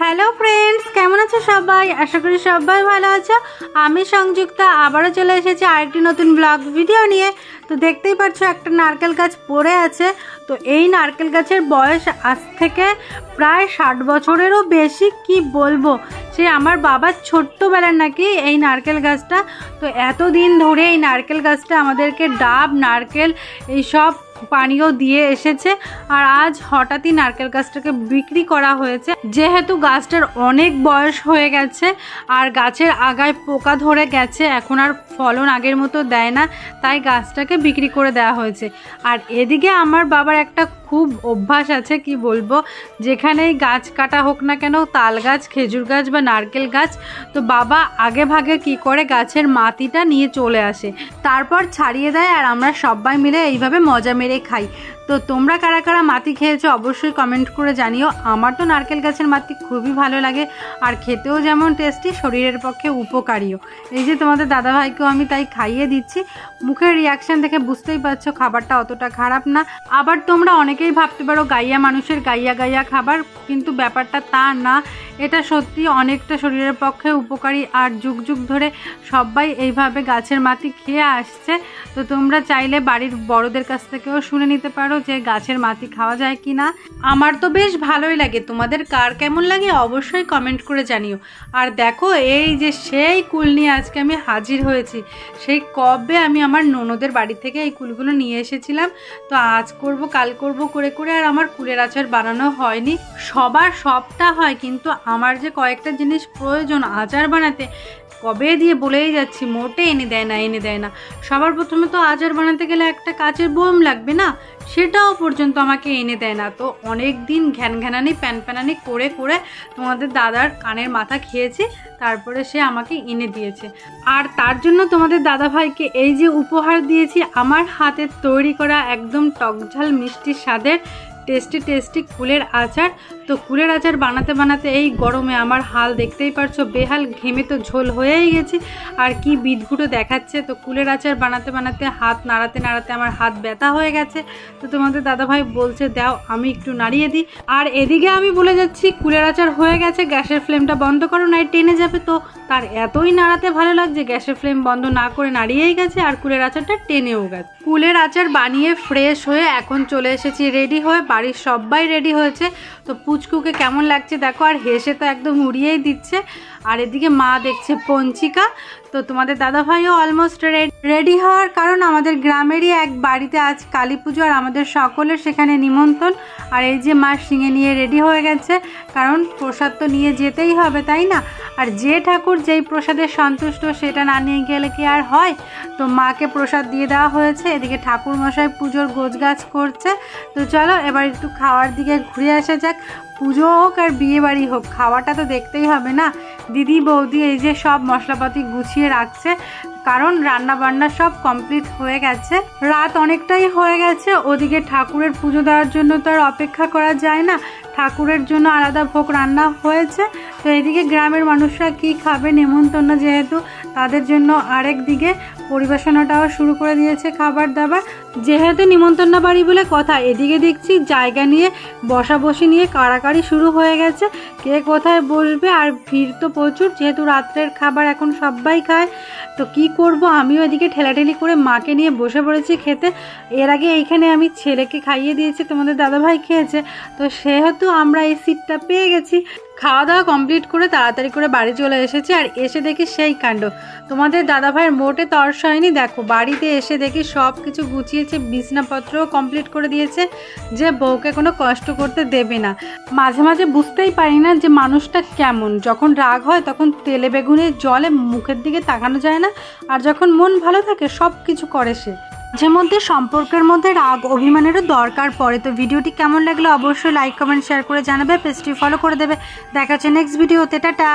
Hello friends, কেমন আছো সবাই? আশা করি সবাই ভালো আছো। আমি সংযুক্তা আবারও চলে এসেছি আরেকটি নতুন ব্লগ ভিডিও নিয়ে। তো দেখতেই পাচ্ছ একটা নারকেল গাছ পড়ে আছে। তো এই নারকেল গাছের বয়স আজ থেকে প্রায় 60 বছরেরও বেশি। কি বলবো, সে আমার বাবার ছোট্টবেলার নাকি এই নারকেল গাছটা। তো এতদিন ধরে এই নারকেল গাছটা আমাদেরকে ডাব, নারকেল এইসব পানীয় দিয়ে এসেছে। আর আজ হঠাৎই নারকেল গাছটাকে বিক্রি করা হয়েছে, যেহেতু গাছটার অনেক বয়স হয়ে গেছে আর গাছের আগায় পোকা ধরে গেছে, এখন আর ফলন আগের মতো দেয় না, তাই গাছটাকে বিক্রি করে দেওয়া হয়েছে। আর এদিকে আমার বাবার একটা খুব অভ্যাস আছে, কি বলবো, যেখানেই গাছ কাটা হোক না কেন, তাল গাছ, খেজুর গাছ বা নারকেল গাছ, তো বাবা আগে ভাগে কি করে গাছের মাটিটা নিয়ে চলে আসে, তারপর ছাড়িয়ে দেয় আর আমরা সবাই মিলে এইভাবে মজা মেরে খাই। তো তোমরা কারা কারা মাটি খেয়েছো অবশ্যই কমেন্ট করে জানিও। আমার তো নারকেল গাছের মাটি খুবই ভালো লাগে আর খেতেও যেমন টেস্টি, শরীরের পক্ষে উপকারীও। এই যে তোমাদের দাদাভাইকেও আমি তাই খাইয়ে দিচ্ছি। মুখের রিয়াকশান দেখে বুঝতেই পারছো খাবারটা অতটা খারাপ না। আবার তোমরা অনেকেই ভাবতে পারো গাইয়া মানুষের গাইয়া গাইয়া খাবার, কিন্তু ব্যাপারটা তা না। এটা সত্যি অনেকটা শরীরের পক্ষে উপকারী আর যুগ যুগ ধরে সবাই এইভাবে গাছের মাটি খেয়ে আসছে। তো তোমরা চাইলে বাড়ির বড়দের কাছ থেকেও শুনে নিতে পারো যে গাছের মাটি খাওয়া যায় কি না। আমার তো বেশ ভালোই লাগে, তোমাদের কার কেমন লাগে অবশ্যই কমেন্ট করে জানিও। আর দেখো, এই যে সেই কুল নিয়ে আজকে আমি হাজির হয়েছি। সেই কবে আমি আমার ননদের বাড়ি থেকে এই কুলগুলো নিয়ে এসেছিলাম। তো আজ করব কাল করব করে করে আর আমার কুলের আচার বানানো হয়নি। সবার সবটা হয়, কিন্তু আমার যে কয়েকটা জিনিস প্রয়োজন আচার বানাতে, কবে দিয়ে বলেই যাচ্ছি, মোটে এনে দেয় না। সবার প্রথমে তো আচার বানাতে গেলে একটা কাচের বোম লাগবে না, সেটাও পর্যন্ত আমাকে এনে দেয় না। তো অনেক দিন ঘ্যানঘ্যানানি প্যানপ্যানানি করে করে তোমাদের দাদার কানের মাথা খেয়েছি, তারপরে সে আমাকে এনে দিয়েছে। আর তার জন্য তোমাদের দাদাভাইকে এই যে উপহার দিয়েছি, আমার হাতের তৈরি করা একদম টকঝাল মিষ্টি স্বাদের টেস্টি কুলের আচার। তো কুলের আচার বানাতে বানাতে এই গরমে আমার হাল দেখতেই পারছো, বেহাল, ঘেমে তো ঝোল হয়েই গেছি আর কি বিদঘুটো দেখাচ্ছে। তো কুলের আচার বানাতে বানাতে হাত নাড়াতে নাড়াতে আমার হাত ব্যথা হয়ে গেছে। তো তোমাদের দাদাভাই বলছে দাও আমি একটু নাড়িয়ে দিই। আর এদিকে আমি বলে যাচ্ছি কুলের আচার হয়ে গেছে, গ্যাসের ফ্লেমটা বন্ধ করো নাই টেনে যাবে। তো তার এতই নাড়াতে ভালো লাগছে, গ্যাসের ফ্লেম বন্ধ না করে নাড়িয়েই গেছে আর কুলের আচারটা টেনেও গেছে। কুলের আচার বানিয়ে ফ্রেশ হয়ে এখন চলে এসেছি রেডি হয়ে। বাড়ির সবাই রেডি হয়েছে। তো পুচকুকে কেমন লাগছে দেখো, আর হেসে তো একদম উড়িয়েই দিচ্ছে। আর এদিকে মা দেখছে পঞ্চিকা। তো তোমাদের দাদাভাইও অলমোস্ট রেডি হওয়ার কারণ আমাদের গ্রামেরই এক বাড়িতে আজ কালী পুজো আর আমাদের সকলের সেখানে নিমন্ত্রণ। আর এই যে মা শিঙে নিয়ে রেডি হয়ে গেছে, কারণ প্রসাদ তো নিয়ে যেতেই হবে, তাই না? আর যে ঠাকুর যেই প্রসাদে সন্তুষ্ট সেটা না নিয়ে গেলে কি আর হয়। তো মাকে প্রসাদ দিয়ে দেওয়া হয়েছে, এদিকে ঠাকুর মশাই পুজোর গোছগাছ করছে। তো চলো এবার একটু খাওয়ার দিকে ঘুরে আসা যাক। পুজো হোক আর বিয়ে বাড়ি হোক, খাওয়াটা তো দেখতেই হবে না। দিদি বৌদি এই যে সব মশলাপাতি গুছিয়ে রাখছে, কারণ রান্না বান্না সব কমপ্লিট হয়ে গেছে। রাত অনেকটাই হয়ে গেছে। ওদিকে ঠাকুরের পুজো দেওয়ার জন্য তো আর অপেক্ষা করা যায় না, ঠাকুরের জন্য আলাদা ভোগ রান্না হয়েছে। তো এদিকে গ্রামের মানুষরা কি খাবে, নেমন্তন্ন যেহেতু, তাদের জন্য আরেক দিকে পরিবেশনাটাও শুরু করে দিয়েছে খাবার দাবার। যেহেতু নিমন্ত্রণ বাড়ি বলে কথা, এদিকে দেখছি জায়গা নিয়ে বসাবসি নিয়ে কাড়াকাড়ি শুরু হয়ে গেছে, কে কোথায় বসবে। আর ভিড় তো প্রচুর, যেহেতু রাত্রের খাবার এখন সবাই খায়। তো কি করব, আমিও এদিকে ঠেলাঠেলি করে মাকে নিয়ে বসে পড়েছি খেতে। এর আগে এইখানে আমি ছেলেকে খাইয়ে দিয়েছি, তোমাদের দাদাভাই খেয়েছে। তো সেহেতু আমরা এই সিটটা পেয়ে গেছি। খাওয়া দাওয়া কমপ্লিট করে তাড়াতাড়ি করে বাড়ি চলে এসেছি। আর এসে দেখি সেই কাণ্ড, তোমাদের দাদাভাইয়ের মোটে তর্স হয়নি। দেখো বাড়িতে এসে দেখি সব কিছু গুছিয়েছে, বিছনাপত্রও কমপ্লিট করে দিয়েছে, যে বউকে কোনো কষ্ট করতে দেবে না। মাঝে মাঝে বুঝতেই পারি না যে মানুষটা কেমন, যখন রাগ হয় তখন তেলে বেগুনে জলে মুখের দিকে তাকানো যায় না, আর যখন মন ভালো থাকে সব কিছু করে সে। মাঝে মধ্যে সম্পর্কের মধ্যে রাগ অভিমানেরও দরকার পড়ে। তো ভিডিওটি কেমন লাগলো অবশ্যই লাইক কমেন্ট শেয়ার করে জানাবে, পেজটি ফলো করে দেবে। দেখা হচ্ছে নেক্সট ভিডিওতে, টাটা।